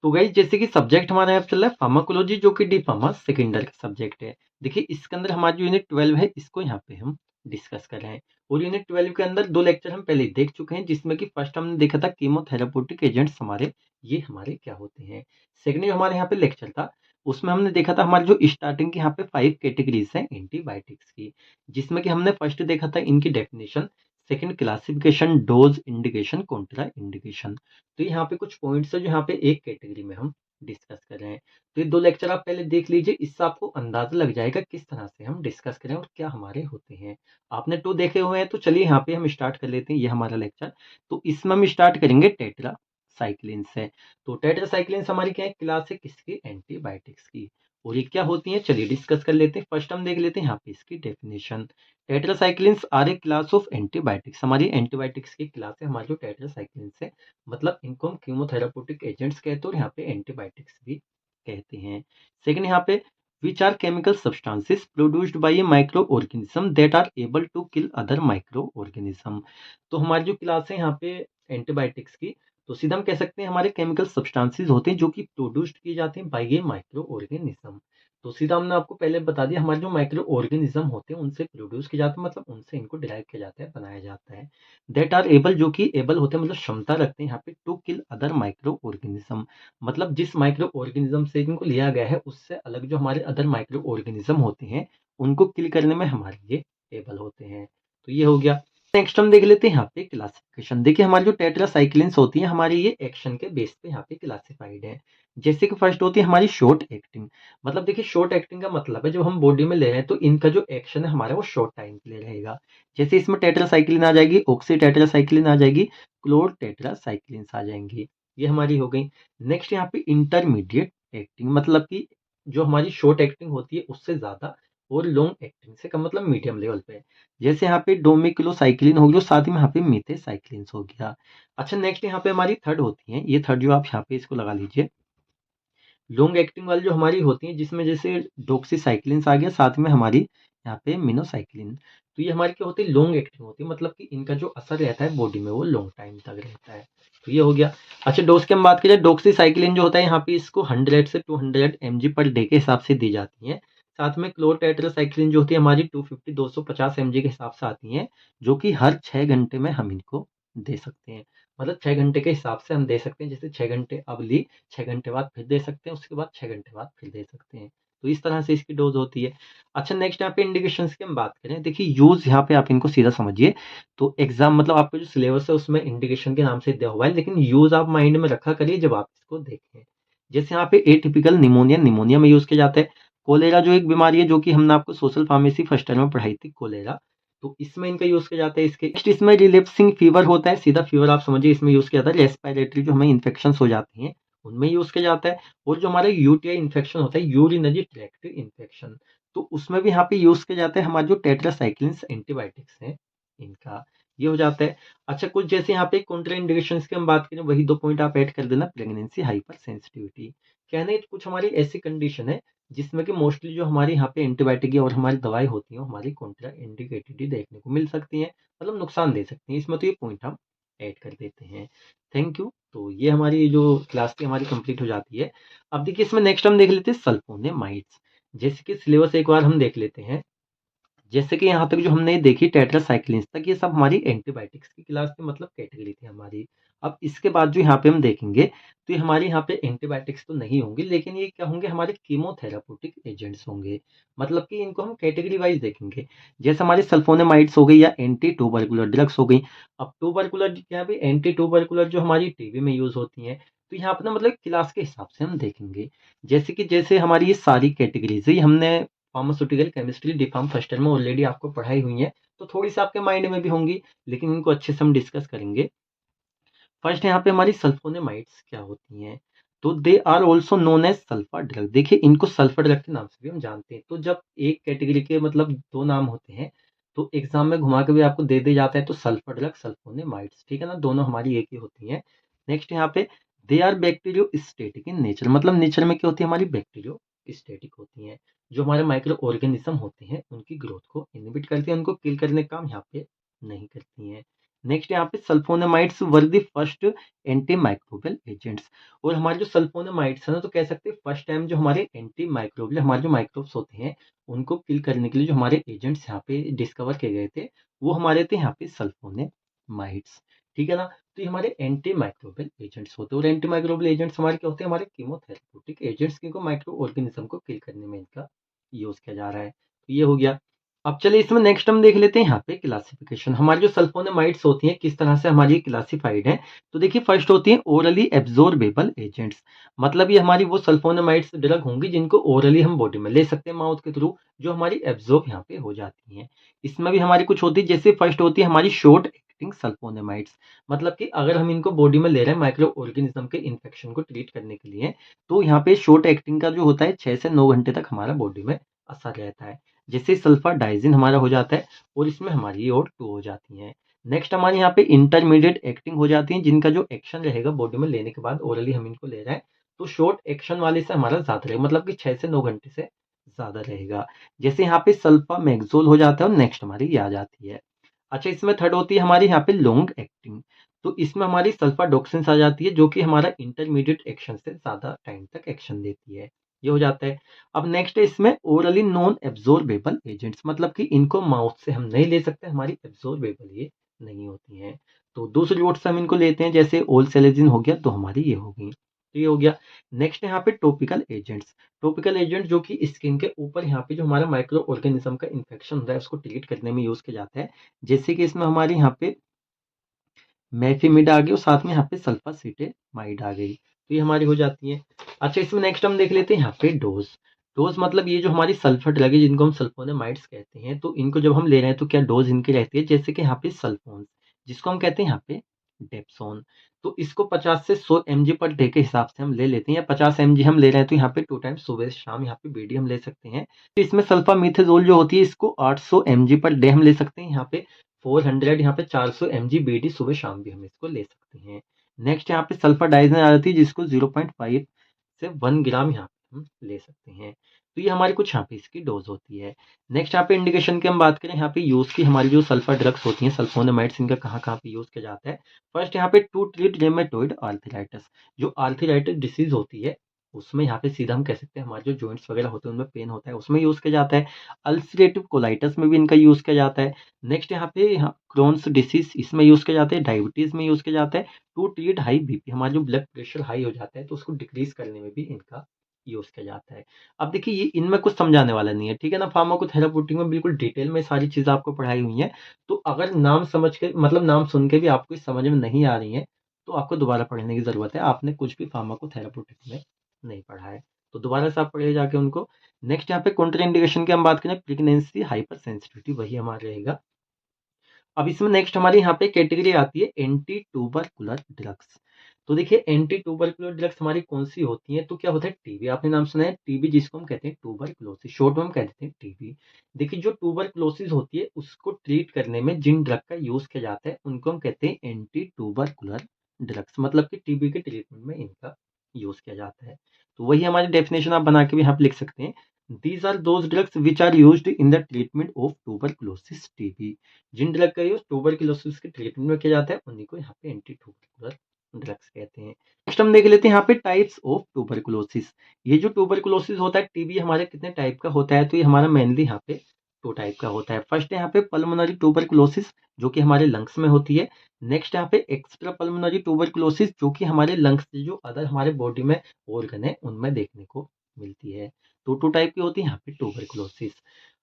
तो गाइस जैसे कि सब्जेक्ट हमारा यहाँ पे चल रहा है फार्माकोलॉजी जो कि डी फार्मा सेकेंड ईयर का सब्जेक्ट है। देखिए इसके अंदर हमारा जो यूनिट 12 है इसको यहाँ पे हम डिस्कस कर रहे हैं और यूनिट 12 के अंदर 2 लेक्चर हम पहले ही देख चुके हैं जिसमें कि फर्स्ट हमने देखा था कीमोथेराप्यूटिक एजेंट्स ये हमारे क्या होते हैं। सेकंड जो हमारे यहाँ पे लेक्चर था उसमें हमने देखा था हमारे जो स्टार्टिंग की यहाँ पे 5 कैटेगरीज हैं एंटीबायोटिक्स की, जिसमें कि हमने फर्स्ट देखा था इनकी definition, second classification, dose, indication, Contra indication. तो यहाँ पे कुछ पॉइंट्स है जो यहाँ पे एक कैटेगरी में हम डिस्कस कर रहे हैं। तो ये 2 लेक्चर आप पहले देख लीजिए, इससे आपको अंदाजा लग जाएगा किस तरह से हम डिस्कस करें और क्या हमारे होते हैं। आपने 2 देखे हुए हैं तो चलिए यहाँ पे हम स्टार्ट कर लेते हैं ये हमारा लेक्चर। तो इसमें हम स्टार्ट करेंगे टेट्रासाइक्लिन से। तो टेट्रासाइक्लिन हमारी क्या है, क्लास है किसकी, एंटीबायोटिक्स की। और ये क्या होती हैं चलिए डिस्कस कर लेते हैं। फर्स्ट हम देख लेते हैं यहाँ पे इसकी definition. Tetracyclines are a class of antibiotics, हमारी एंटीबायोटिक्स की क्लास है हमारी जो टेट्रासाइक्लिन्स है। मतलब इनको हम कीमोथेराप्यूटिक एजेंट्स कहते हैं और यहाँ पे एंटीबायोटिक्स भी कहते हैं। सेकंड यहाँ पे which are chemical substances produced by a microorganism that are able to kill other microorganism. तो हमारी जो क्लास है यहाँ पे एंटीबायोटिक्स की, तो सीधा हम कह सकते हैं हमारे केमिकल सब्सटेंसेस होते हैं जो कि प्रोड्यूस्ड किए जाते हैं बाय ए माइक्रो ऑर्गेनिज्म। तो सीधा हमने आपको पहले बता दिया हमारे जो माइक्रो ऑर्गेनिज्म होते हैं उनसे प्रोड्यूस किए जाते हैं, मतलब उनसे इनको डिराइव किया जाता है, बनाया जाता है। दैट आर एबल, जो कि एबल होते हैं मतलब क्षमता रखते हैं यहाँ पे, to kill other microorganism. मतलब जिस माइक्रो ऑर्गेनिज्म से इनको लिया गया है उससे अलग जो हमारे अदर माइक्रो ऑर्गेनिज्म होते हैं उनको किल करने में हमारे ये एबल होते हैं। तो ये हो गया। नेक्स्ट हम देख लेते हैं यहाँ पे क्लासिफिकेशन। देखिए हमारी जो टेट्रासाइक्लिन्स होती है हमारी ये एक्शन के बेस पे यहाँ पे क्लासिफाइड है। जैसे कि फर्स्ट होती है हमारी शॉर्ट एक्टिंग। मतलब देखिए शॉर्ट एक्टिंग का मतलब है जब हम बॉडी में ले रहे हैं तो इनका जो एक्शन है हमारा वो शॉर्ट टाइम के लिए रहेगा। जैसे इसमें टेट्रासाइक्लिन आ जाएगी, ऑक्सी टेट्रासाइक्लिन आ जाएगी, क्लोर टेट्रासाइक्लिन्स आ जाएंगी। ये हमारी हो गई। नेक्स्ट यहाँ पे इंटरमीडिएट एक्टिंग, मतलब कि जो हमारी शॉर्ट एक्टिंग होती है उससे ज्यादा और लॉन्ग एक्टिंग से कम, मतलब मीडियम लेवल पे। जैसे यहाँ पे डोमिक्लोसाइक्लिन हो गई और साथ ही में यहाँ पे मीथेसाइक्लिन्स हो गया। अच्छा नेक्स्ट यहाँ पे हमारी थर्ड होती है, ये थर्ड जो आप यहाँ पे इसको लगा लीजिए, लॉन्ग एक्टिंग वाली जो हमारी होती है जिसमें जैसे डॉक्सीसाइक्लिन्स आ गया, साथ में हमारी यहाँ पे मिनोसाइक्लिन। तो ये हमारी क्या होती है, लॉन्ग एक्टिंग होती है, मतलब कि इनका जो असर रहता है बॉडी में वो लॉन्ग टाइम तक रहता है। तो ये हो गया। अच्छा डोज की हम बात करें, डॉक्सीसाइक्लिन जो होता है यहाँ पे इसको 100 से 200 mg पर डे के हिसाब से दी जाती है। साथ में क्लोरटेट्रासाइक्लिन जो होती है हमारी 250 mg के हिसाब से आती है, जो कि हर 6 घंटे में हम इनको दे सकते हैं। मतलब 6 घंटे के हिसाब से हम दे सकते हैं, जैसे 6 घंटे अब ली, 6 घंटे बाद फिर दे सकते हैं, उसके बाद 6 घंटे बाद फिर दे सकते हैं। तो इस तरह से इसकी डोज होती है। अच्छा नेक्स्ट यहाँ पे इंडिकेशंस की हम बात करें, देखिए यूज यहाँ पे आप इनको सीधा समझिए। तो एग्जाम मतलब आपका जो सिलेबस है उसमें इंडिकेशन के नाम से दिया हुआ है, लेकिन यूज आप माइंड में रखा करिए जब आप इसको देखें। जैसे यहाँ पे एटिपिकल निमोनिया, निमोनिया में यूज किया जाता है। कोलेरा जो एक बीमारी है जो कि हमने आपको सोशल फार्मेसी फर्स्ट ईयर में पढ़ाई थी, कोलेरा, तो इसमें इनका यूज किया जाता है। इसके नेक्स्ट इसमें रिलेप्सिंग फीवर होता है, सीधा फीवर आप समझिए इसमें यूज किया जाता है। रेस्पिरेटरी जो हमें इन्फेक्शन हो जाती हैं उनमें यूज किया जाता है। और जो हमारा यूटीआई इन्फेक्शन होता है, यूरिनरी ट्रैक्ट इन्फेक्शन, तो उसमें भी यहाँ पे यूज किया जाता है हमारे जो टेट्रासाइक्लिन्स एंटीबायोटिक्स हैं इनका, ये हो जाता है। अच्छा कुछ जैसे यहाँ पे कॉन्ट्रा इंडिकेशंस की हम बात करें, वही 2 पॉइंट आप ऐड कर देना, प्रेगनेंसी, हाइपर सेंसिटिविटी। कहने कुछ हमारी ऐसी कंडीशन है जिसमें कि मोस्टली जो हमारे यहाँ पे एंटीबायोटिक और हमारी दवाई होती है वो हमारी कॉन्ट्रा इंडिकेटेड ही देखने को मिल सकती हैं, मतलब नुकसान दे सकती हैं। इसमें तो ये पॉइंट हम ऐड कर देते हैं। Thank you. तो ये हमारी जो क्लास थी हमारी कंप्लीट हो जाती है। अब देखिए इसमें नेक्स्ट हम देख लेते हैं सल्फोनेमाइड्स। जैसे कि सिलेबस एक बार हम देख लेते हैं। जैसे कि यहाँ तक जो हमने देखी टेट्रासाइक्लिन्स तक, ये सब हमारी एंटीबायोटिक्स की क्लास थी, मतलब कैटेगरी थी हमारी। अब इसके बाद जो यहाँ पे हम देखेंगे तो ये हमारे यहाँ पे एंटीबायोटिक्स तो नहीं होंगे, लेकिन ये क्या होंगे, हमारे कीमोथेराप्यूटिक एजेंट्स होंगे। मतलब कि इनको हम कैटेगरी वाइज देखेंगे। जैसे हमारे सल्फोनेमाइड्स हो गई या एंटी ट्यूबरकुलर ड्रग्स हो गई। अब ट्यूबरकुलर क्या है, एंटी ट्यूबरकुलर जो हमारी टीबी में यूज होती है। तो यहाँ पे ना मतलब क्लास के हिसाब से हम देखेंगे। जैसे हमारी ये सारी कैटेगरीज है, ये हमने pharmaceutical chemistry D pharm first year में ऑलरेडी आपको पढ़ाई हुई है, तो थोड़ी सी आपके माइंड में भी होंगी, लेकिन इनको अच्छे से हम डिस्कस करेंगे। फर्स्ट यहाँ पे हमारी सल्फोनेमाइड्स क्या होती हैं, तो they are also known as sulphur drug. देखिए इनको सल्फर ड्रग के नाम से भी हम जानते हैं। तो जब एक कैटेगरी के मतलब 2 नाम होते हैं तो एग्जाम में घुमा के भी आपको दे दिया जाता है, तो सल्फर ड्रग, सल्फोनेमाइड्स, ठीक है ना, दोनों हमारी एक ही होती हैं। नेक्स्ट यहाँ पे they are bacteriostatic in nature, मतलब नेचर में क्या होती है, हमारी बैक्टीरियो स्टेटिक होती हैं। जो हमारे माइक्रो ऑर्गेनिज्म होते हैं उनकी ग्रोथ को इनहिबिट करती हैं, उनको किल करने का काम यहाँ पे नहीं करती हैं। नेक्स्ट यहाँ पे sulphonamides were the first antimicrobial agents. और हमारे जो सल्फोनेमाइड्स है ना, तो कह सकते हैं फर्स्ट टाइम जो हमारे एंटी माइक्रोबियल हमारे जो माइक्रोब्स होते हैं उनको किल करने के लिए जो हमारे एजेंट्स यहाँ पे डिस्कवर किए गए थे वो हमारे थे यहाँ पे सल्फोनेमाइड्स। ठीक है ना। तो ये हमारे एंटी माइक्रोबियल एजेंट्स होते हैं और एंटी माइक्रोबियल एजेंट्स हमारे क्या होते हैं, हमारे कीमोथेरेप्यूटिक एजेंट्स जिनको माइक्रो ऑर्गेनिज्म को किल करने में इनका यूज किया जा रहा है। तो ये हो गया। अब चलिए इसमें नेक्स्ट हम देख लेते हैं यहाँ पे क्लासिफिकेशन। हमारी जो सल्फोनेमाइड्स होती हैं किस तरह से हमारी क्लासिफाइड है। तो देखिए फर्स्ट होती है ओरली एब्जॉर्बेबल एजेंट्स। मतलब ये हमारी वो सल्फोनेमाइड्स ड्रग होंगी जिनको ओरली हम बॉडी में ले सकते हैं माउथ के थ्रू, जो हमारी एब्जॉर्ब यहाँ पे हो जाती हैं। इसमें भी हमारी कुछ होती है, जैसे फर्स्ट होती है हमारी शॉर्ट एक्टिंग सल्फोनेमाइड्स। मतलब कि अगर हम इनको बॉडी में ले रहे हैं माइक्रो ऑर्गेनिज्म के इन्फेक्शन को ट्रीट करने के लिए, तो यहाँ पे शॉर्ट एक्टिंग का जो होता है 6 से 9 घंटे तक हमारा बॉडी में असर रहता है। जैसे सल्फर डाइजिन हमारा हो जाता है और इसमें हमारी और 2 हो जाती हैं। नेक्स्ट हमारे यहाँ पे इंटरमीडिएट एक्टिंग हो जाती हैं, जिनका जो एक्शन रहेगा बॉडी में लेने के बाद ओरली हम इनको ले रहे हैं, तो शॉर्ट एक्शन वाले से हमारा ज़्यादा रहेगा, मतलब कि 6 से 9 घंटे से ज़्यादा रहेगा। जैसे यहाँ पे सल्फामेक्सोल हो जाता है और नेक्स्ट हमारी ये आ जाती है। अच्छा इसमें थर्ड होती है हमारी यहाँ पे लॉन्ग एक्टिंग। तो इसमें हमारी सल्फाडॉक्सिन्स आ जाती है जो कि हमारा इंटरमीडिएट एक्शन से ज़्यादा टाइम तक एक्शन देती है। ये हो जाता है। अब नेक्स्ट है इसमें ओरली नॉन एब्जॉर्बेबल एजेंट्स, मतलब कि इनको माउथ से हम नहीं ले सकते, हमारी एब्जॉर्बेबल ये नहीं होती हैं। तो दूसरी रूट से हम इनको लेते हैं, जैसे ओलसेलेजिन हो गया तो हमारी ये हो गई। तो ये हो गया। नेक्स्ट है यहाँ पे टॉपिकल एजेंट्स। टॉपिकल एजेंट जो कि स्किन के ऊपर यहाँ पे जो हमारा माइक्रो ऑर्गेनिज्म का इन्फेक्शन होता है उसको ट्रीट करने में यूज किया जाता है। जैसे कि इसमें हमारी यहाँ पे मेफिमिड आ गई और साथ में यहाँ पे सल्फासिटेमाइड आ गई, तो ये हमारी हो जाती है। अच्छा इसमें नेक्स्ट हम देख लेते हैं यहाँ पे डोज। डोज मतलब ये जो हमारी सल्फर ड्रग है जिनको हम सल्फोनेमाइड्स कहते हैं, तो इनको जब हम ले रहे हैं तो क्या डोज इनकी रहती है, जैसे कि यहाँ पे सल्फोन जिसको हम कहते हैं यहाँ पे डेप्सोन। तो इसको 50 से 100 mg पर डे के हिसाब से हम ले लेते हैं, या 50 mg हम ले रहे हैं तो यहाँ पे 2 टाइम सुबह शाम यहाँ पे बीडी हम ले सकते हैं। तो इसमें सल्फामिथाजोल जो होती है इसको 800 mg पर डे हम ले सकते हैं, यहाँ पे 400 यहाँ पे 400 mg बीडी सुबह शाम भी हम इसको ले सकते हैं। नेक्स्ट यहाँ पे सल्फर डाइजन आ जाती है जिसको 0.5 से 1 ग्राम यहाँ पे हम ले सकते हैं। तो ये हमारी कुछ यहाँ पे इसकी डोज होती है। नेक्स्ट यहाँ पे इंडिकेशन की हम बात करें, यहाँ पे यूज की हमारी जो सल्फर ड्रग्स होती हैं सल्फोनेमाइड्स, इनका कहाँ कहाँ पे यूज किया जाता है। फर्स्ट यहाँ पे टू ट्रीट रेमेटोइड आर्थराइटिस। जो आर्थराइटिस डिसीज होती है उसमें यहाँ पे सीधा हम कह सकते हैं हमारे जो जॉइंट्स वगैरह होते हैं उनमें पेन होता है उसमें यूज किया जाता है। अल्सरेटिव कोलाइटिस में भी इनका यूज किया जाता है। नेक्स्ट यहाँ पे यहाँ क्रोन्स डिसीज इसमें यूज किया जाता है, डायबिटीज में यूज किया जाता है। टू ट्रीट हाई बीपी, हमारा जो ब्लड प्रेशर हाई हो जाता है तो उसको डिक्रीज करने में भी इनका यूज किया जाता है। अब देखिए ये इनमें कुछ समझाने वाला नहीं है, ठीक है ना। फार्माकोथेराप्यूटिक में बिल्कुल डिटेल में सारी चीजें आपको पढ़ाई हुई हैं। तो अगर नाम समझ के मतलब नाम सुन के भी आपको समझ में नहीं आ रही है तो आपको दोबारा पढ़ने की जरूरत है, आपने कुछ भी फार्माकोथेराप्यूटिक में नहीं पढ़ा है, तो दोबारा से आप पढ़िए जाके उनको। नेक्स्ट यहाँ पे कॉन्ट्राइंडिकेशन की हम बात करें, प्रेगनेंसी हाइपर सेंसिटिविटी वही हमारा रहेगा। अब इसमें नेक्स्ट हमारी यहाँ पे कैटेगरी आती है एंटी ट्यूबरकुलर ड्रग्स। तो देखिए एंटी ट्यूबरकुलर ड्रग्स हमारी कौन सी होती हैं, तो क्या होता है टीबी, आपने नाम सुना है टीबी जिसको हम कहते हैं ट्यूबरकुलोसिस, शॉर्ट में हम कह देते हैं टीबी। देखिए जो ट्यूबरकुलोसिस होती है उसको ट्रीट करने में जिन ड्रग का यूज किया जाता है उनको हम कहते हैं एंटी ट्यूबरकुलर ड्रग्स, मतलब कि टीबी के ट्रीटमेंट में इनका यूज किया जाता है। तो वही हमारी डेफिनेशन आप बना के भी यहाँ पे लिख सकते हैं। These are those drugs which are used in the treatment of tuberculosis TB। जिन ड्रग का यूज ट्यूबरकुलोसिस के ट्रीटमेंट में किया जाता है उन्हीं को यहाँ पे एंटी ट्यूबरकुलर ड्रग्स कहते हैं। नेक्स्ट हम देख लेते हैं यहाँ पे टाइप्स ऑफ ट्यूबरकुलोसिस। ये जो ट्यूबरकुलोसिस होता है टीबी हमारे कितने टाइप का होता है, तो ये हमारा मेनली यहाँ पे 2 टाइप का होता है। फर्स्ट है यहाँ पे पल्मोनरी ट्यूबरकुलोसिस जो कि हमारे लंग्स में होती है। नेक्स्ट यहाँ पे एक्स्ट्रा पल्मोनरी ट्यूबरकुलोसिस जो कि हमारे लंग्स से जो अदर हमारे बॉडी में ऑर्गन है उनमें देखने को मिलती है। तो 2 टाइप की होती है यहाँ पे ट्यूबरकुलोसिस।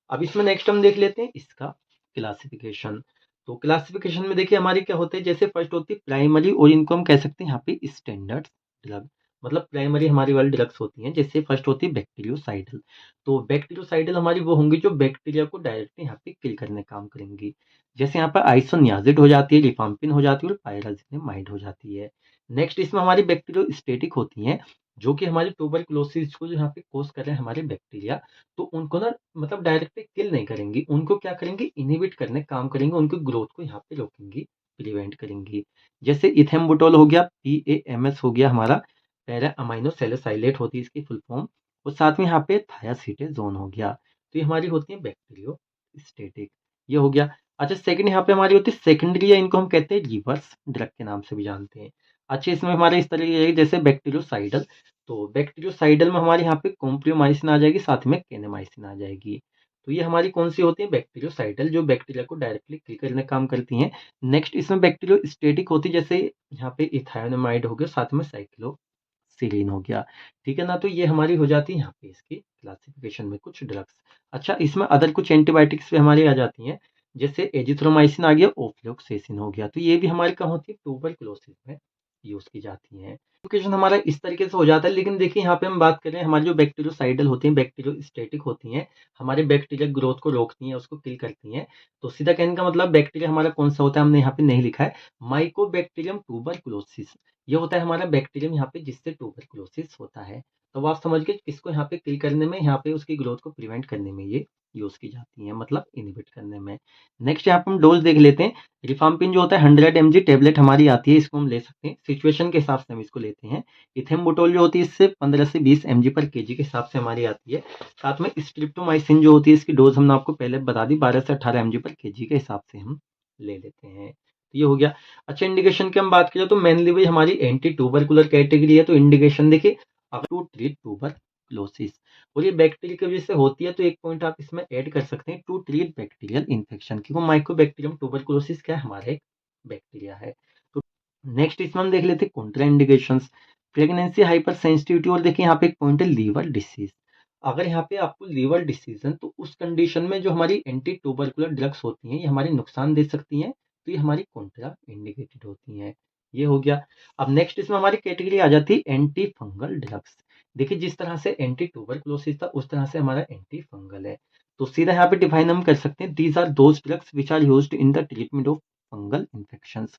अब इसमें नेक्स्ट हम देख लेते हैं इसका क्लासिफिकेशन। तो क्लासिफिकेशन में देखिए हमारी क्या होते हैं, जैसे फर्स्ट होती है प्राइमरी और इनको हम कह सकते हैं यहाँ पे स्टैंडर्ड ड्रग। मतलब प्राइमरी हमारी वाली ड्रग्स होती हैं, जैसे फर्स्ट होती है बैक्टीरियोसाइडल। तो बैक्टीरियोसाइडल हमारी वो होंगी जो बैक्टीरिया को डायरेक्टली यहाँ पे किल करने का काम करेंगी। जैसे यहाँ पर आइसोनियाजिड हो जाती है, रिफाम्पिन हो जाती है और पायराजिनामाइड हो जाती है। नेक्स्ट इसमें हमारी बैक्टीरियोस्टेटिक होती हैं जो कि हमारी ट्यूबरकुलोसिस को जो यहाँ पे कोज कर रहे हैं हमारे बैक्टीरिया, तो उनको ना मतलब डायरेक्टली किल नहीं करेंगी, उनको क्या करेंगी इनहिबिट करने का काम करेंगे, उनकी ग्रोथ को यहाँ पे रोकेंगी, प्रिवेंट करेंगी। जैसे इथेम्बुटोल हो गया, PAMS हो गया हमारा, पैरा अमाइनो सैलिसाइलेट होती है इसकी फुल फॉर्म, और साथ में यहाँ पे थायासीटेजोन हो गया। तो ये हमारी होती है बैक्टीरियोस्टेटिक, ये हो गया। अच्छा, सेकंड यहाँ पे हमारी होती है सेकेंडरी, या इनको हम कहते हैं रिवर्स ड्रग के नाम से भी जानते हैं। अच्छा, इसमें हमारे इस तरीके है जैसे बैक्टीरियोसाइडल, तो बैक्टीरियोसाइडल में हमारे यहाँ पे कॉम्प्रियोमाइसिन आ जाएगी, साथ में केनेमाइसिन आ जाएगी। तो ये हमारी कौन सी होती है, बैक्टीरियोसाइडल, जो बैक्टीरिया को डायरेक्टली किल करने का काम करती हैं। नेक्स्ट इसमें बैक्टीरियोस्टेटिक होती है, जैसे यहाँ पे इथायोनामाइड हो गया, साथ में साइक्लोसिरीन हो गया। ठीक है ना, तो ये हमारी हो जाती है यहाँ पे इसकी क्लासिफिकेशन में कुछ ड्रग्स। अच्छा, इसमें अदर कुछ एंटीबायोटिक्स भी हमारी आ जाती हैं, जैसे एजिथ्रोमाइसिन आ गया, ऑफ्लॉक्सेसिन हो गया, तो ये भी हमारी कहाँ होती है, ट्यूबरकुलोसिस में यूज की जाती है। एप्लीकेशन हमारा इस तरीके से हो जाता है। लेकिन देखिए यहाँ पे हम बात करें, हमारी जो बैक्टीरियोसाइडल होती हैं, बैक्टीरियोस्टेटिक होती हैं, हमारे बैक्टीरिया ग्रोथ को रोकती हैं, उसको किल करती हैं। तो सीधा कहने का मतलब बैक्टीरिया हमारा कौन सा होता है, हमने यहाँ पे नहीं लिखा है। माइकोबैक्टीरियम ट्यूबरकुलोसिस, ये होता है हमारा बैक्टीरियम यहाँ पे जिससे ट्यूबरकुलोसिस होता है। तो आप समझ गए किसको यहाँ पे किल करने में, यहाँ पे उसकी ग्रोथ को प्रिवेंट करने में ये यूज की जाती है, मतलब इनहिबिट करने में। नेक्स्ट यहाँ पे हम डोज देख लेते हैं। रिफाम्पिन जो होता है 100 mg टेबलेट हमारी आती है, इसको हम ले सकते हैं, सिचुएशन के हिसाब से हम इसको लेते हैं। इथेम्बुटोल जो होती है इससे 15 से 20 mg पर केजी के हिसाब से हमारी आती है। साथ में स्ट्रिप्टोमाइसिन जो होती है, इसकी डोज हमने आपको पहले बता दी, 12 से 18 mg पर केजी के हिसाब से हम ले लेते हैं। तो ये हो गया। अच्छा, इंडिकेशन की हम बात करें तो मेनली वही हमारी एंटी ट्यूबरकुलर कैटेगरी है। तो इंडिकेशन देखिए, टू ट्रीट ट्यूबरकुलोसिस, और ये बैक्टीरिया की वजह से होती है, तो एक पॉइंट आप इसमें ऐड कर सकते हैं, टू ट्रीट बैक्टीरियल इन्फेक्शन, क्योंकि माइकोबैक्टीरियम ट्यूबरकुलोसिस क्या है, हमारा एक बैक्टीरिया है। तो नेक्स्ट इसमें हम देख लेते हैं Contra indications, pregnancy, hyper sensitivity, और देखिए यहाँ पे एक पॉइंट है लीवर डिसीज। अगर यहाँ पे आपको लीवर डिसीज है, तो उस कंडीशन में जो हमारी एंटी ट्यूबरकुलर ड्रग्स होती हैं, ये हमारे नुकसान दे सकती हैं, तो ये हमारी कॉन्ट्रा इंडिकेटेड होती हैं। ये हो गया। अब नेक्स्ट इसमें हमारी कैटेगरी आ जाती है एंटी फंगल ड्रग्स। देखिए, जिस तरह से एंटी ट्यूबरकुलोसिस था, उस तरह से हमारा एंटी फंगल है। तो सीधा यहाँ पे डिफाइन हम कर सकते हैं, these are those drugs which are used in the treatment of fungal infections.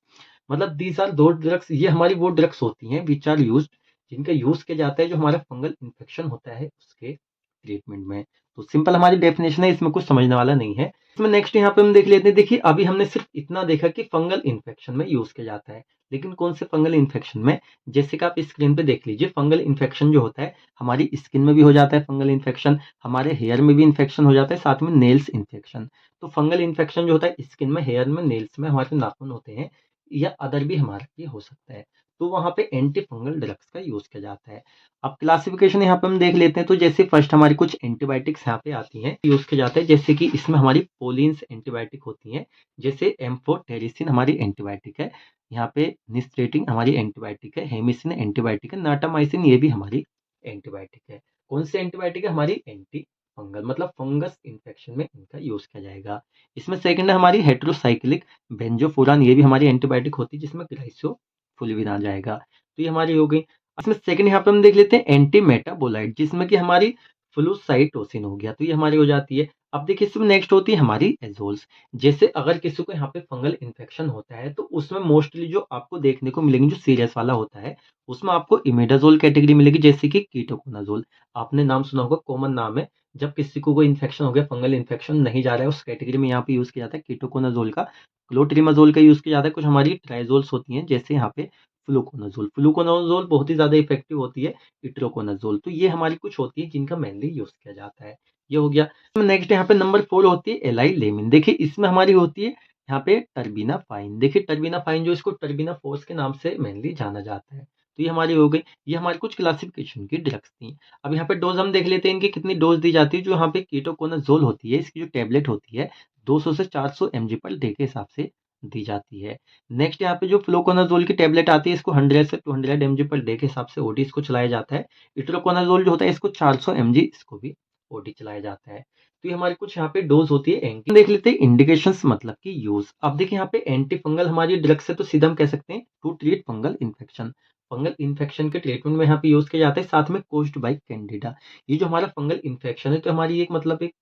मतलब दीज आर दो ड्रग्स, ये हमारी वो ड्रग्स होती हैं विच आर यूज्ड, जिनका यूज किया जाता है जो हमारा फंगल इन्फेक्शन होता है उसके ट्रीटमेंट में। तो सिंपल हमारी डेफिनेशन है, इसमें कुछ समझने वाला नहीं है। इसमें नेक्स्ट यहाँ पे हम देख लेते हैं। देखिए, अभी हमने सिर्फ इतना देखा कि फंगल इन्फेक्शन में यूज किया जाता है, लेकिन कौन से फंगल इन्फेक्शन में, जैसे कि आप स्क्रीन पे देख लीजिए, फंगल इन्फेक्शन जो होता है हमारी स्किन में भी हो जाता है, फंगल इन्फेक्शन हमारे हेयर में भी इन्फेक्शन हो जाता है, साथ में नेल्स इन्फेक्शन। तो फंगल इन्फेक्शन जो होता है स्किन में, हेयर में, नेल्स में, हमारे नाखून होते हैं, या अदर भी हमारा ये हो सकता है, तो वहां पे एंटी फंगल ड्रग्स का यूज किया जाता है। अब क्लासिफिकेशन यहाँ पे हम देख लेते हैं। तो जैसे फर्स्ट हमारी कुछ एंटीबायोटिक्स यहाँ पे आती हैं, यूज किया जाता है, जैसे कि इसमें हमारी पोलिन्स एंटीबायोटिक होती हैं, जैसे एम्फोटेरिसिन हमारी एंटीबायोटिक है, यहाँ पे निस्टेटिन हमारी एंटीबायोटिक है, हेमिसिन एंटीबायोटिक है, नाटामाइसिन ये भी हमारी एंटीबायोटिक है। कौन सी एंटीबायोटिक है, हमारी एंटी फंगल, मतलब फंगस इन्फेक्शन में इनका यूज किया जाएगा। इसमें सेकंड है हमारी हेट्रोसाइक्लिक बेंजोफुरान, ये भी हमारी एंटीबायोटिक होती है, जिसमें ग्लाइसोफुलविन आ जाएगा। तो ये हमारी हो गई। इसमें सेकंड यहाँ पे हम देख लेते हैं एंटी मेटाबोलाइट, जिसमें कि हमारी फ्लूसाइटोसिन हो गया, तो ये हमारी हो जाती है। अब देखिए, इसमें नेक्स्ट होती है हमारी एजोल्स। जैसे अगर किसी को यहाँ पे फंगल इन्फेक्शन होता है, तो उसमें मोस्टली जो आपको देखने को मिलेंगे, जो सीरियस वाला होता है, उसमें आपको इमिडाजोल कैटेगरी मिलेगी, जैसे कि कीटोकोनाजोल, आपने नाम सुना होगा, कॉमन नाम है। जब किसी को कोई इन्फेक्शन हो गया, फंगल इन्फेक्शन नहीं जा रहा है, उस कैटेगरी में यहाँ पे यूज किया जाता है कीटोकोनाजोल का। क्लोट्रिमाजोल का यूज किया जाता है। कुछ हमारी ट्राइजोल्स होती हैं, जैसे यहाँ पे फ्लूकोनाजोल बहुत ही ज्यादा इफेक्टिव होती है। इट्रोकोनाजोल, तो ये हमारी कुछ होती है जिनका मेनली यूज किया जाता है। ये हो गया। नेक्स्ट यहाँ पे नंबर 4 होती है एलाइलेमिन। देखिए, इसमें हमारी होती है यहाँ पे टर्बिनाफाइन। देखिए, टर्बिनाफाइन जो, इसको टर्बिनाफोर्स के नाम से मेनली जाना जाता है। तो ये हमारी हो गई। ये हमारी कुछ क्लासिफिकेशन की ड्रग्स थी। अब यहाँ पे डोज हम देख लेते हैं, इनकी कितनी डोज दी जाती है। जो यहाँ पे कीटोकोनाजोल होती है, इसकी जो टेबलेट होती है 200 से 400 mg पर डे के हिसाब से दी जाती है। नेक्स्ट यहाँ पे जो फ्लोकोनाजोल की टेबलेट आती है, इसको 100 से 200 mg पर डे के हिसाब से ओडी इसको चलाया जाता है। इट्रोकोनाजोल जो होता है, इसको 400 mg इसको भी ओडी चलाया जाता है। तो ये हमारी कुछ यहाँ पे डोज होती है। एंटी देख लेते हैं इंडिकेशंस, मतलब कि यूज। अब देखिए, यहाँ पे एंटी फंगल हमारी ड्रग्स है, तो सीधा हम कह सकते हैं to treat fungal infection. Fungal infection के ट्रीटमेंट में यहाँ पे यूज किया जाता है, साथ में कोज्ड बाय कैंडिडा। ये जो हमारा फंगल इन्फेक्शन है, तो हमारी एक मतलब एक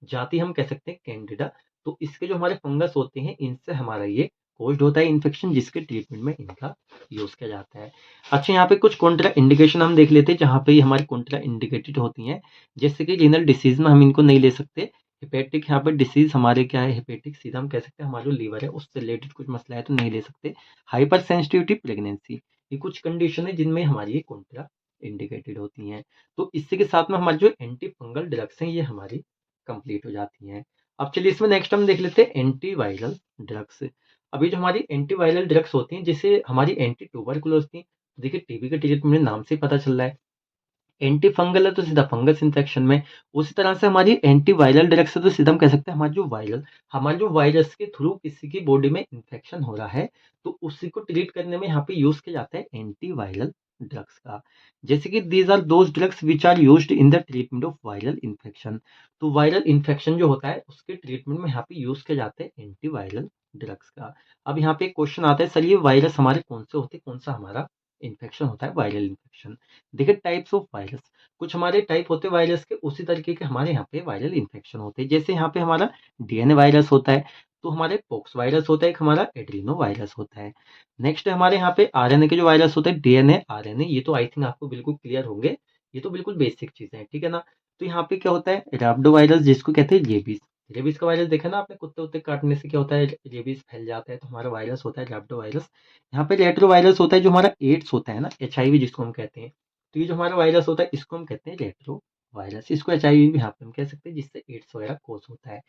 जाति हम कह सकते हैं कैंडिडा। तो इसके जो हमारे फंगस होते हैं, इनसे हमारा ये कोज्ड होता है इन्फेक्शन, जिसके ट्रीटमेंट में इनका यूज किया जाता है। अच्छा, यहाँ पे कुछ कॉन्ट्रा इंडिकेशन हम देख लेते हैं, जहाँ पे ये हमारी कॉन्ट्रा इंडिकेटेड होती हैं, जैसे कि रीनल डिसीज में हम इनको नहीं ले सकते। हेपेटिक यहाँ पे डिसीज हमारे क्या है, हेपेटिक सीधा हम कह सकते हैं हमारा जो लीवर है उससे रिलेटेड कुछ मसला है, तो नहीं ले सकते। हाइपर सेंसिटिविटी प्रेगनेंसी, ये कुछ कंडीशन है जिनमें हमारी ये कॉन्ट्रा इंडिकेटेड होती हैं। तो इसी के साथ में हमारी जो एंटी फंगल ड्रग्स हैं, ये हमारी कंप्लीट हो जाती हैं। अब चलिए इसमें नेक्स्ट हम देख लेते हैं एंटीवायरल ड्रग्स। अभी जो हमारी एंटीवायरल ड्रग्स होती हैं, जैसे हमारी एंटी ट्यूबरकुलोज थी, देखिए टीबी के ट्रीटमेंट में नाम से ही पता चल रहा है। एंटी फंगल है तो सीधा फंगस इन्फेक्शन में। उसी तरह से हमारी एंटीवायरल ड्रग्स है तो सीधा हम कह सकते हैं हमारे जो वायरस के थ्रू किसी की बॉडी में इन्फेक्शन हो रहा है, तो उसी को ट्रीट करने में यहाँ पे यूज किया जाता है एंटीवायरल ड्रग्स का। जैसे कि these are those drugs which are used in the treatment of viral infection. तो वायरल इन्फेक्शन जो होता है उसके ट्रीटमेंट में यहाँ पे यूज किया जाता है एंटीवायरल ड्रग्स का। अब यहाँ पे एक क्वेश्चन आता है, सर ये वायरस हमारे कौन से होते हैं, कौन सा हमारा इन्फेक्शन होता है वायरल इन्फेक्शन। देखिए टाइप्स ऑफ वायरस, कुछ हमारे टाइप होते हैं वायरस के, उसी तरीके के हमारे यहाँ पे वायरल इन्फेक्शन होते हैं। जैसे यहाँ पे हमारा डीएनए वायरस होता है, तो हमारे पोक्स वायरस होता है, एक हमारा एड्रीनो वायरस होता है। नेक्स्ट है हमारे यहाँ पे आरएनए के जो वायरस होते हैं, डीएनए आरएनए, ये तो आई थिंक आपको बिल्कुल क्लियर होंगे, ये तो बिल्कुल बेसिक चीजें हैं, ठीक है ना। तो यहाँ पे क्या होता है, रैप्डो वायरस जिसको कहते हैं रेबीज। रेबीज का वायरस देखा ना आपने, कुत्ते उत्ते काटने से क्या होता है, रेबीज फैल जाता है, तो हमारा वायरस होता है रैप्डो वायरस। यहाँ पे रेट्रो वायरस होता है जो हमारा एड्स होता है ना, एचआईवी जिसको हम कहते हैं। तो ये जो हमारा वायरस होता है इसको हम कहते हैं रेट्रो वायरस। इसको एचआईवी भी यहाँ पे हम कह सकते हैं, जिससे एड्स वगैरह कोस होता है।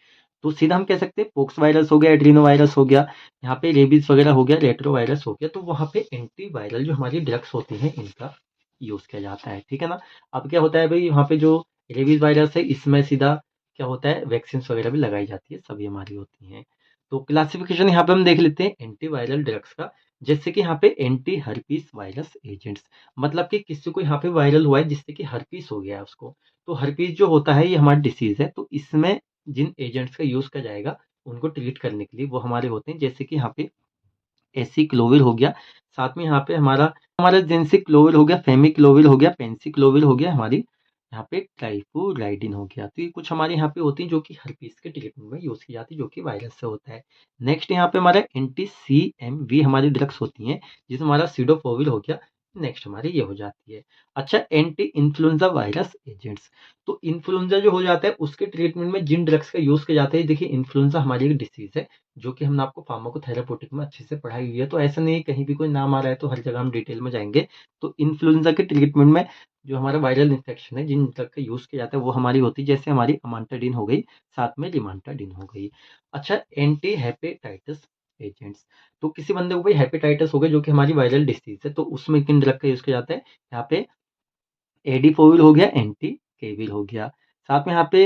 तो सीधा हम कह सकते हैं पोक्स वायरस हो गया, एड्रीनो वायरस हो गया, यहाँ पे रेबीज वगैरह हो गया, रेट्रो वायरस हो गया, तो वहाँ पे एंटीवायरल जो हमारी ड्रग्स होती हैं इनका यूज किया जाता है, ठीक है ना। अब क्या होता है भाई, यहाँ पे जो रेबीज वायरस है इसमें सीधा क्या होता है, वैक्सीन वगैरह भी लगाई जाती है, सभी हमारी होती हैं। तो क्लासिफिकेशन यहाँ पे हम देख लेते हैं एंटीवायरल ड्रग्स का। जैसे कि यहाँ पे एंटी हर्पीस वायरस एजेंट्स, मतलब कि किसी को यहाँ पे वायरल हुआ है जिससे कि हर्पीस हो गया है उसको। तो हर्पीस जो होता है ये हमारा डिसीज है, तो इसमें जिन एजेंट्स का यूज किया जाएगा उनको ट्रीट करने के लिए वो हमारे होते हैं। जैसे कि यहाँ पे एसिक्लोविर हो गया, साथ में यहाँ पे हमारा हमारा जेंसिक्लोविर हो गया, फेमिक्लोविर हो गया, पेंसिक्लोविर हो गया, हमारी यहाँ पे ट्राइफ्लूराइडिन हो गया। तो ये कुछ हमारे यहाँ पे होती हैं जो कि हर्पीस के ट्रीटमेंट में यूज की जाती है, जो कि वायरस से होता है। नेक्स्ट यहाँ पे हमारा एंटी CMV हमारी ड्रग्स होती हैं, जिसमें हमारा सिडोफोविर हो गया। नेक्स्ट हमारी ये हो जाती है। अच्छा, एंटी इन्फ्लुएंजा वायरस एजेंट्स, तो इन्फ्लुएंजा जो हो जाता है उसके ट्रीटमेंट में जिन ड्रग्स का यूज किया जाता है, देखिए इन्फ्लुएंजा हमारी एक डिसीज है जो कि हमने आपको फार्माकोथेराप्यूटिक में अच्छे से पढ़ाई हुई है, तो ऐसा नहीं है कहीं भी कोई नाम आ रहा है तो हर जगह हम डिटेल में जाएंगे। तो इन्फ्लुएंजा के ट्रीटमेंट में जो हमारा वायरल इन्फेक्शन है, जिन ड्रग का यूज किया जाता है वो हमारी होती है, जैसे हमारी अमांटाडिन हो गई, साथ में रिमांटाडिन हो गई। अच्छा, एंटी हेपेटाइटिस एजेंट्स, तो किसी बंदे को भाई हेपेटाइटिस हो गया जो कि हमारी वायरल डिसीज है, तो उसमें किन ड्रग का यूज किया जाता है, यहाँ पे एडिफोविर हो गया, एंटी केविर हो गया, साथ में यहाँ पे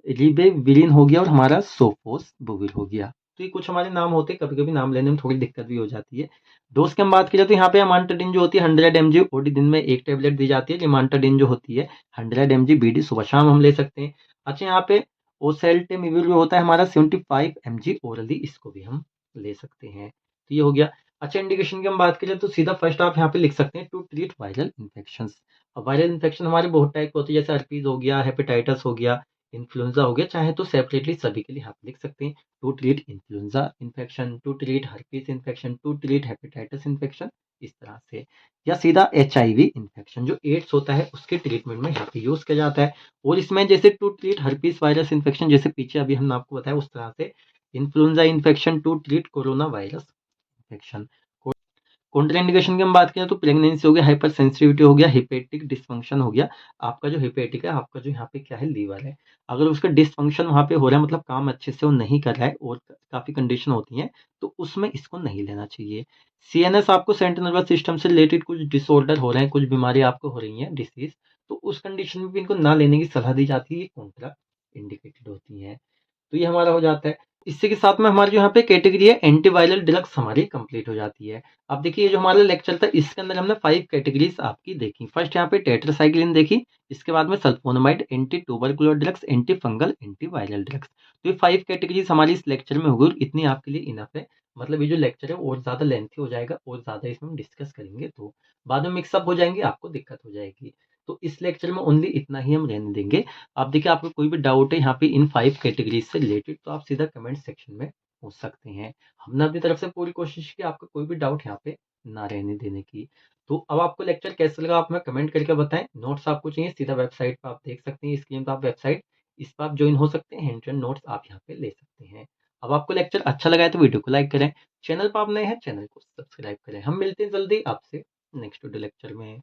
रिबेविरिन हो गया, और हमारा सोफोसबुविर हो गया। तो ये कुछ हमारे नाम होते हैं, कभी-कभी नाम लेने में थोड़ी दिक्कत भी हो जाती है। डोज़ की हम बात करें तो यहाँ पे अमांटाडिन जो होती है 100 एमजी ओडी दिन में 1 टैबलेट दी जाती है। रिमांटाडिन जो होती है 100 एमजी बीडी सुबह-शाम हम ले सकते हैं। अच्छा, यहाँ पे ओसेल्टेमिविर जो होता है हमारा 75 एमजी ओरली, इसको भी हम ले सकते हैं। तो ये हो गया। अच्छा, इंडिकेशन की हम बात करें तो सीधा फर्स्ट आप यहाँ पे लिख सकते हैं टू ट्रीट वायरल इन्फेक्शंस। अब वायरल इन्फेक्शन हमारे बहुत टाइप के होते हैं, जैसे हर्पीज़ हो गया, हेपेटाइटिस हो गया, इन्फ्लुएंजा हो गया, चाहे तो सेपरेटली सभी के लिए आप लिख सकते हैं to treat influenza infection, to treat herpes infection, to treat hepatitis infection, इस तरह से। या सीधा एचआईवी इन्फेक्शन जो एड्स होता है उसके ट्रीटमेंट में यहाँ पे यूज किया जाता है। और इसमें जैसे to treat herpes virus infection, जैसे पीछे अभी हमने आपको बताया उस तरह से influenza infection to treat corona virus infection. Contraindication की हम बात करें तो प्रेगनेंसी हो गया, हाइपर सेंसिटिविटी हो गया, हिपेटिक डिसफंक्शन हो गया। आपका जो हिपेटिक है, आपका जो यहाँ पे क्या है, लीवर है, अगर उसका डिसफंक्शन वहाँ पे हो रहा है, मतलब काम अच्छे से वो नहीं कर रहा है, और काफ़ी कंडीशन होती हैं, तो उसमें इसको नहीं लेना चाहिए। सीएनएस, आपको सेंट्रल नर्वस सिस्टम से रिलेटेड कुछ डिसऑर्डर हो रहे हैं, कुछ बीमारी आपको हो रही हैं, डिसीज़, तो उस कंडीशन में भी इनको ना लेने की सलाह दी जाती है, ये कॉन्ट्रा इंडिकेटेड होती हैं। तो ये हमारा हो जाता है। इसी के साथ में हमारी जो यहाँ पे कैटेगरी है एंटीवायरल ड्रग्स हमारी कंप्लीट हो जाती है। अब देखिए ये जो हमारा लेक्चर था इसके अंदर हमने 5 कैटेगरीज आपकी देखी। फर्स्ट यहाँ पे टेट्रासाइक्लिन देखी, इसके बाद में sulphonamide, anti tubercular drugs, anti fungal, antiviral drugs. तो ये 5 कैटेगरीज हमारी इस लेक्चर में होगी, और इतनी आपके लिए इनफ है। मतलब ये जो लेक्चर है और ज़्यादा लेंथी हो जाएगा, और ज़्यादा इसमें हम डिस्कस करेंगे तो बाद में मिक्सअप हो जाएंगे, आपको दिक्कत हो जाएगी। तो इस लेक्चर में ओनली इतना ही हम रहने देंगे। आप देखिए आपको कोई भी डाउट है यहाँ पे इन 5 कैटेगरीज से रिलेटेड, तो आप सीधा कमेंट सेक्शन में पूछ सकते हैं। हमने अपनी तरफ से पूरी कोशिश की आपका कोई भी डाउट यहाँ पे ना रहने देने की। तो अब आपको लेक्चर कैसा लगा आप हमें कमेंट करके बताएं। नोट्स आपको चाहिए सीधा वेबसाइट पर आप देख सकते हैं, स्क्रीन पर आप वेबसाइट, इस पर आप ज्वाइन हो सकते हैं, हैंड रिटन नोट्स आप यहाँ पे ले सकते हैं। अब आपको लेक्चर अच्छा लगा है तो वीडियो को लाइक करें, चैनल पर आप नए हैं चैनल को सब्सक्राइब करें। हम मिलते हैं जल्दी आपसे नेक्स्ट वीडियो लेक्चर में।